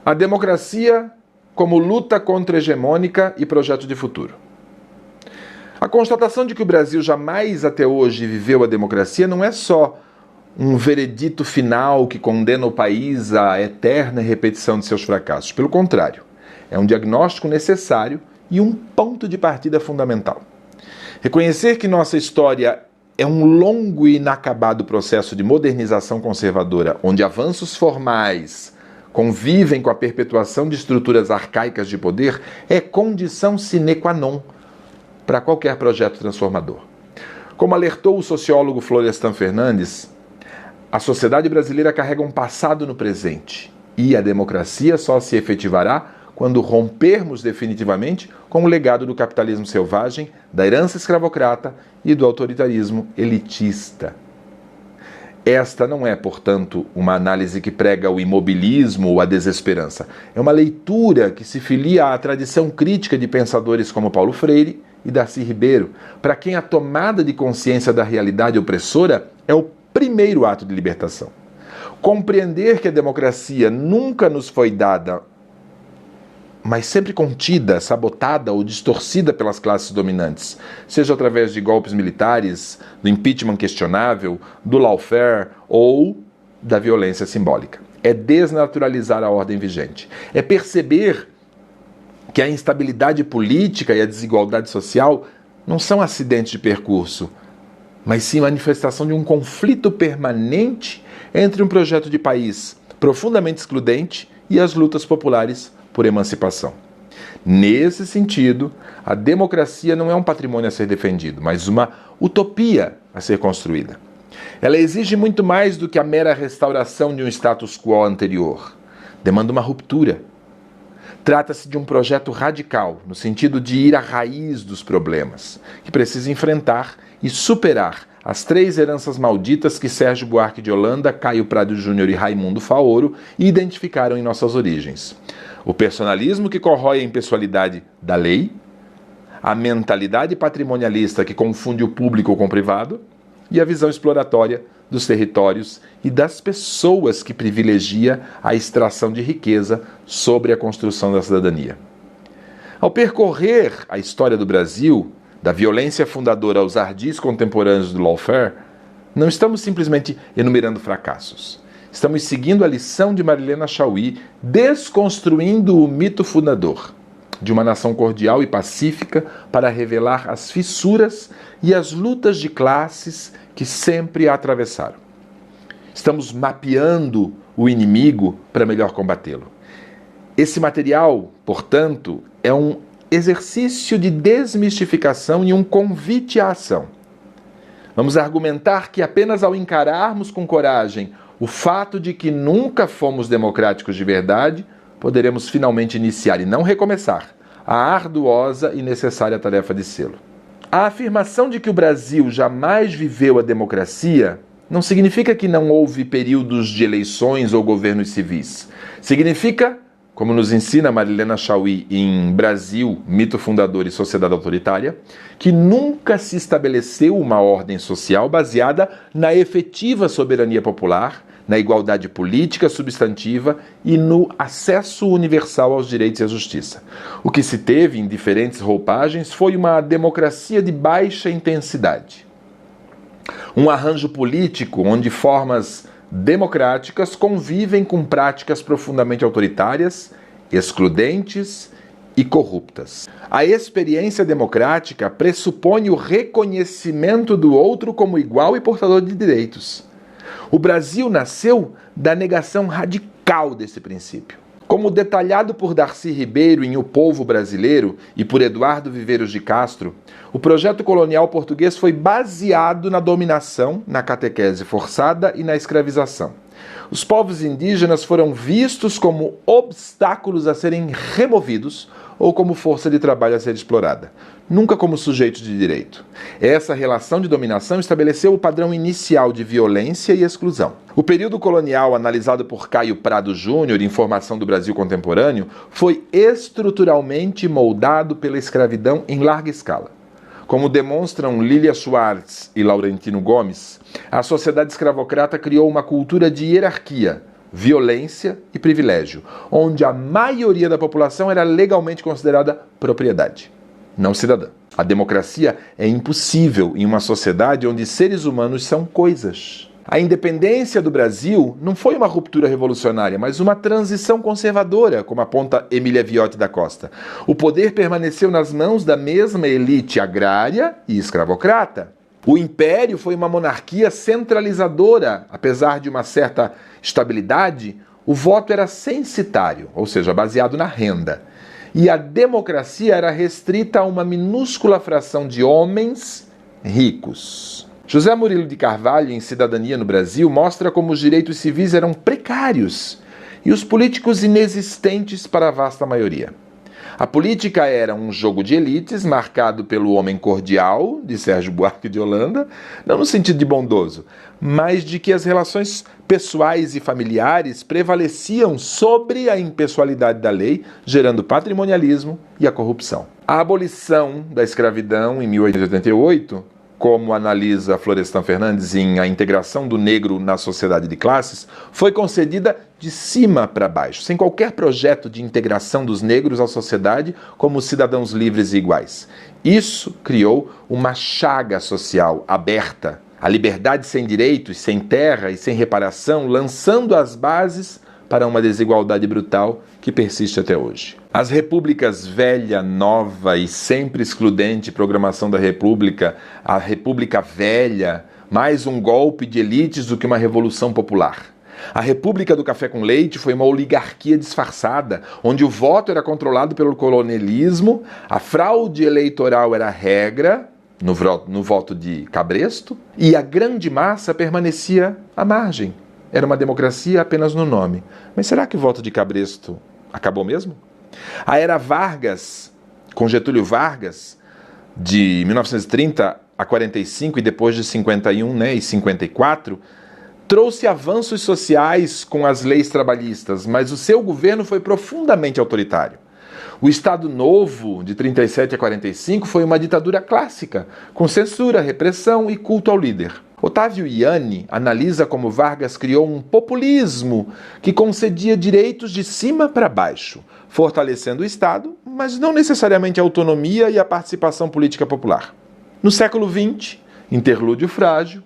A democracia como luta contra-hegemônica e projeto de futuro. A constatação de que o Brasil jamais até hoje viveu a democracia não é só um veredito final que condena o país à eterna repetição de seus fracassos. Pelo contrário, é um diagnóstico necessário e um ponto de partida fundamental. Reconhecer que nossa história é um longo e inacabado processo de modernização conservadora, onde avanços formais convivem com a perpetuação de estruturas arcaicas de poder, é condição sine qua non para qualquer projeto transformador. Como alertou o sociólogo Florestan Fernandes, a sociedade brasileira carrega um passado no presente e a democracia só se efetivará quando rompermos definitivamente com o legado do capitalismo selvagem, da herança escravocrata e do autoritarismo elitista. Esta não é, portanto, uma análise que prega o imobilismo ou a desesperança. É uma leitura que se filia à tradição crítica de pensadores como Paulo Freire e Darcy Ribeiro, para quem a tomada de consciência da realidade opressora é o primeiro ato de libertação. Compreender que a democracia nunca nos foi dada, mas sempre contida, sabotada ou distorcida pelas classes dominantes, seja através de golpes militares, do impeachment questionável, do lawfare ou da violência simbólica. É desnaturalizar a ordem vigente. É perceber que a instabilidade política e a desigualdade social não são acidentes de percurso, mas sim manifestação de um conflito permanente entre um projeto de país profundamente excludente e as lutas populares por emancipação. Nesse sentido, a democracia não é um patrimônio a ser defendido, mas uma utopia a ser construída. Ela exige muito mais do que a mera restauração de um status quo anterior. Demanda uma ruptura. Trata-se de um projeto radical, no sentido de ir à raiz dos problemas, que precisa enfrentar e superar as três heranças malditas que Sérgio Buarque de Holanda, Caio Prado Júnior e Raimundo Faoro identificaram em nossas origens. O personalismo que corrói a impessoalidade da lei, a mentalidade patrimonialista que confunde o público com o privado e a visão exploratória dos territórios e das pessoas que privilegia a extração de riqueza sobre a construção da cidadania. Ao percorrer a história do Brasil, da violência fundadora aos ardis contemporâneos do lawfare, não estamos simplesmente enumerando fracassos. Estamos seguindo a lição de Marilena Chaui, desconstruindo o mito fundador de uma nação cordial e pacífica para revelar as fissuras e as lutas de classes que sempre a atravessaram. Estamos mapeando o inimigo para melhor combatê-lo. Esse material, portanto, é um exercício de desmistificação e um convite à ação. Vamos argumentar que apenas ao encararmos com coragem o fato de que nunca fomos democráticos de verdade, poderemos finalmente iniciar e não recomeçar a arduosa e necessária tarefa de sê-lo. A afirmação de que o Brasil jamais viveu a democracia não significa que não houve períodos de eleições ou governos civis. Significa, como nos ensina Marilena Chaui em Brasil, Mito Fundador e Sociedade Autoritária, que nunca se estabeleceu uma ordem social baseada na efetiva soberania popular, na igualdade política substantiva e no acesso universal aos direitos e à justiça. O que se teve em diferentes roupagens foi uma democracia de baixa intensidade. Um arranjo político onde formas democráticas convivem com práticas profundamente autoritárias, excludentes e corruptas. A experiência democrática pressupõe o reconhecimento do outro como igual e portador de direitos. O Brasil nasceu da negação radical desse princípio. Como detalhado por Darcy Ribeiro em O Povo Brasileiro e por Eduardo Viveiros de Castro, o projeto colonial português foi baseado na dominação, na catequese forçada e na escravização. Os povos indígenas foram vistos como obstáculos a serem removidos ou como força de trabalho a ser explorada, nunca como sujeitos de direito. Essa relação de dominação estabeleceu o padrão inicial de violência e exclusão. O período colonial, analisado por Caio Prado Júnior em Formação do Brasil Contemporâneo, foi estruturalmente moldado pela escravidão em larga escala. Como demonstram Lilia Schwartz e Laurentino Gomes, a sociedade escravocrata criou uma cultura de hierarquia, violência e privilégio, onde a maioria da população era legalmente considerada propriedade, não cidadã. A democracia é impossível em uma sociedade onde seres humanos são coisas. A independência do Brasil não foi uma ruptura revolucionária, mas uma transição conservadora, como aponta Emília Viotti da Costa. O poder permaneceu nas mãos da mesma elite agrária e escravocrata. O império foi uma monarquia centralizadora. Apesar de uma certa estabilidade, o voto era censitário, ou seja, baseado na renda. E a democracia era restrita a uma minúscula fração de homens ricos. José Murilo de Carvalho, em Cidadania no Brasil, mostra como os direitos civis eram precários e os políticos inexistentes para a vasta maioria. A política era um jogo de elites marcado pelo homem cordial, de Sérgio Buarque de Holanda, não no sentido de bondoso, mas de que as relações pessoais e familiares prevaleciam sobre a impessoalidade da lei, gerando patrimonialismo e a corrupção. A abolição da escravidão em 1888, como analisa Florestan Fernandes em A Integração do Negro na Sociedade de Classes, foi concedida de cima para baixo, sem qualquer projeto de integração dos negros à sociedade como cidadãos livres e iguais. Isso criou uma chaga social aberta, a liberdade sem direitos, sem terra e sem reparação, lançando as bases para uma desigualdade brutal que persiste até hoje. As repúblicas velha, nova e sempre excludente programação da república, a república velha, mais um golpe de elites do que uma revolução popular. A república do café com leite foi uma oligarquia disfarçada, onde o voto era controlado pelo coronelismo, a fraude eleitoral era regra, no voto de cabresto, e a grande massa permanecia à margem. Era uma democracia apenas no nome. Mas será que o voto de cabresto acabou mesmo? A era Vargas, com Getúlio Vargas, de 1930 a 45 e depois de 51 e 54, trouxe avanços sociais com as leis trabalhistas, mas o seu governo foi profundamente autoritário. O Estado Novo, de 37 a 45, foi uma ditadura clássica, com censura, repressão e culto ao líder. Otávio Ianni analisa como Vargas criou um populismo que concedia direitos de cima para baixo, fortalecendo o Estado, mas não necessariamente a autonomia e a participação política popular. No século XX, interlúdio frágil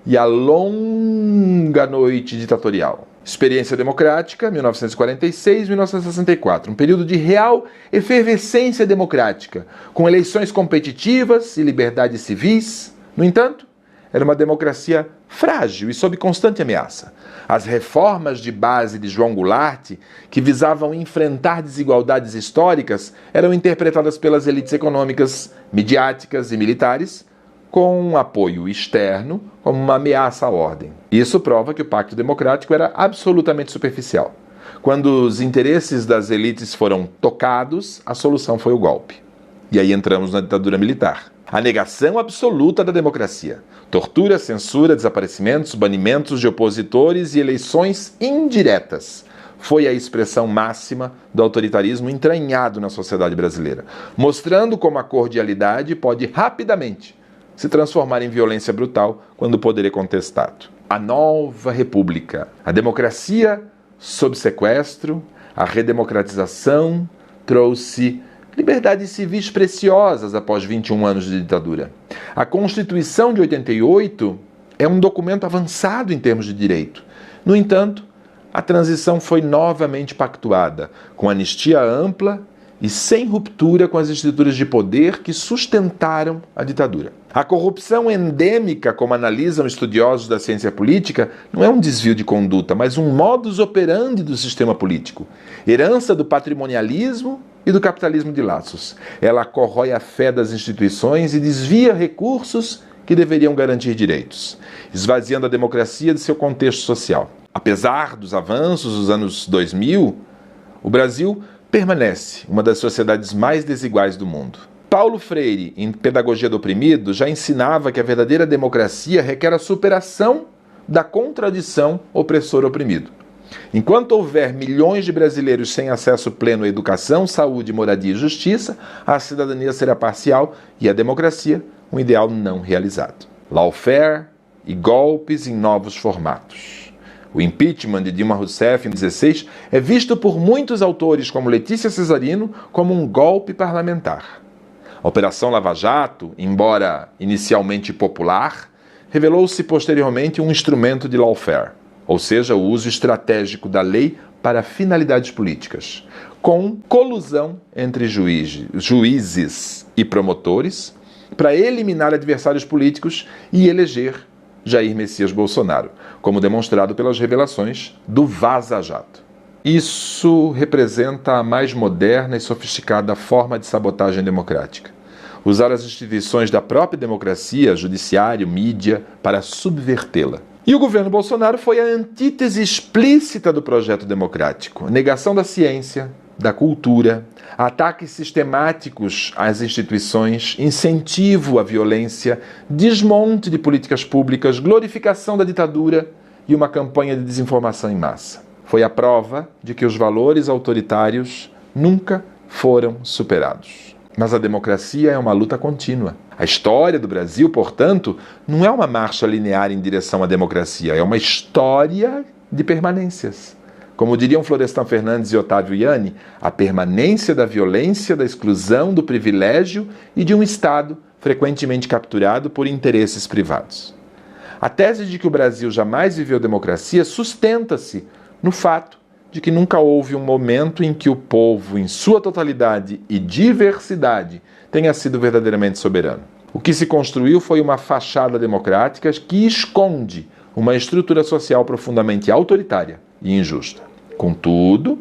e a longa noite ditatorial. Experiência democrática, 1946-1964, um período de real efervescência democrática, com eleições competitivas e liberdades civis. No entanto, era uma democracia frágil e sob constante ameaça. As reformas de base de João Goulart, que visavam enfrentar desigualdades históricas, eram interpretadas pelas elites econômicas, midiáticas e militares com um apoio externo como uma ameaça à ordem. Isso prova que o Pacto Democrático era absolutamente superficial. Quando os interesses das elites foram tocados, a solução foi o golpe. E aí entramos na ditadura militar. A negação absoluta da democracia. Tortura, censura, desaparecimentos, banimentos de opositores e eleições indiretas. Foi a expressão máxima do autoritarismo entranhado na sociedade brasileira, mostrando como a cordialidade pode rapidamente se transformar em violência brutal quando o poder é contestado. A nova república, a democracia sob sequestro, a redemocratização trouxe liberdades civis preciosas após 21 anos de ditadura. A Constituição de 88 é um documento avançado em termos de direito. No entanto, a transição foi novamente pactuada, com anistia ampla e sem ruptura com as estruturas de poder que sustentaram a ditadura. A corrupção endêmica, como analisam estudiosos da ciência política, não é um desvio de conduta, mas um modus operandi do sistema político, herança do patrimonialismo e do capitalismo de laços. Ela corrói a fé das instituições e desvia recursos que deveriam garantir direitos, esvaziando a democracia de seu contexto social. Apesar dos avanços dos anos 2000, o Brasil permanece uma das sociedades mais desiguais do mundo. Paulo Freire, em Pedagogia do Oprimido, já ensinava que a verdadeira democracia requer a superação da contradição opressor-oprimido. Enquanto houver milhões de brasileiros sem acesso pleno à educação, saúde, moradia e justiça, a cidadania será parcial e a democracia um ideal não realizado. Lawfare e golpes em novos formatos. O impeachment de Dilma Rousseff em 2016 é visto por muitos autores como Letícia Cesarino como um golpe parlamentar. A Operação Lava Jato, embora inicialmente popular, revelou-se posteriormente um instrumento de lawfare, ou seja, o uso estratégico da lei para finalidades políticas, com colusão entre juízes e promotores para eliminar adversários políticos e eleger Jair Messias Bolsonaro, como demonstrado pelas revelações do Vaza Jato. Isso representa a mais moderna e sofisticada forma de sabotagem democrática. Usar as instituições da própria democracia, judiciário, mídia, para subvertê-la. E o governo Bolsonaro foi a antítese explícita do projeto democrático. Negação da ciência, da cultura, ataques sistemáticos às instituições, incentivo à violência, desmonte de políticas públicas, glorificação da ditadura e uma campanha de desinformação em massa. Foi a prova de que os valores autoritários nunca foram superados. Mas a democracia é uma luta contínua. A história do Brasil, portanto, não é uma marcha linear em direção à democracia, é uma história de permanências. Como diriam Florestan Fernandes e Otávio Ianni, a permanência da violência, da exclusão, do privilégio e de um Estado frequentemente capturado por interesses privados. A tese de que o Brasil jamais viveu democracia sustenta-se no fato de que nunca houve um momento em que o povo, em sua totalidade e diversidade, tenha sido verdadeiramente soberano. O que se construiu foi uma fachada democrática que esconde uma estrutura social profundamente autoritária e injusta. Contudo,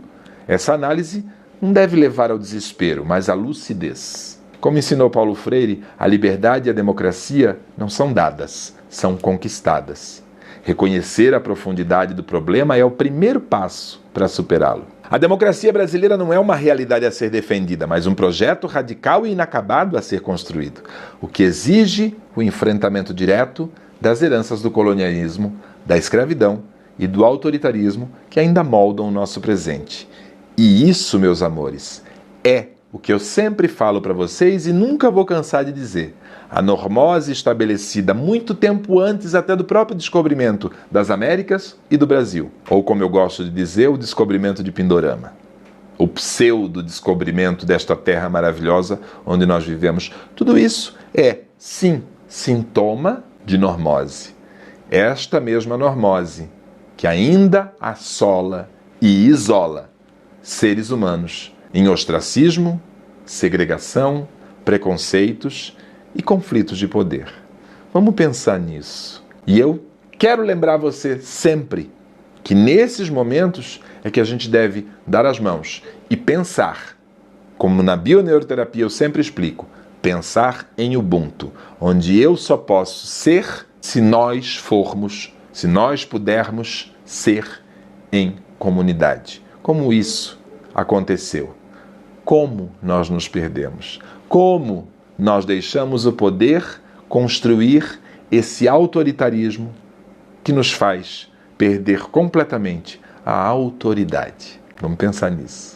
essa análise não deve levar ao desespero, mas à lucidez. Como ensinou Paulo Freire, a liberdade e a democracia não são dadas, são conquistadas. Reconhecer a profundidade do problema é o primeiro passo para superá-lo. A democracia brasileira não é uma realidade a ser defendida, mas um projeto radical e inacabado a ser construído, o que exige o enfrentamento direto das heranças do colonialismo, da escravidão e do autoritarismo que ainda moldam o nosso presente. E isso, meus amores, é o que eu sempre falo para vocês e nunca vou cansar de dizer. A normose estabelecida muito tempo antes até do próprio descobrimento das Américas e do Brasil. Ou, como eu gosto de dizer, o descobrimento de Pindorama. O pseudo-descobrimento desta terra maravilhosa onde nós vivemos. Tudo isso é, sim, sintoma de normose. Esta mesma normose que ainda assola e isola seres humanos em ostracismo, segregação, preconceitos e conflitos de poder. Vamos pensar nisso. E eu quero lembrar você sempre que nesses momentos é que a gente deve dar as mãos e pensar, como na bioneuroterapia eu sempre explico, pensar em Ubuntu, onde eu só posso ser se nós pudermos ser em comunidade. Como isso aconteceu? Como nós nos perdemos? Como nós deixamos o poder construir esse autoritarismo que nos faz perder completamente a autoridade? Vamos pensar nisso.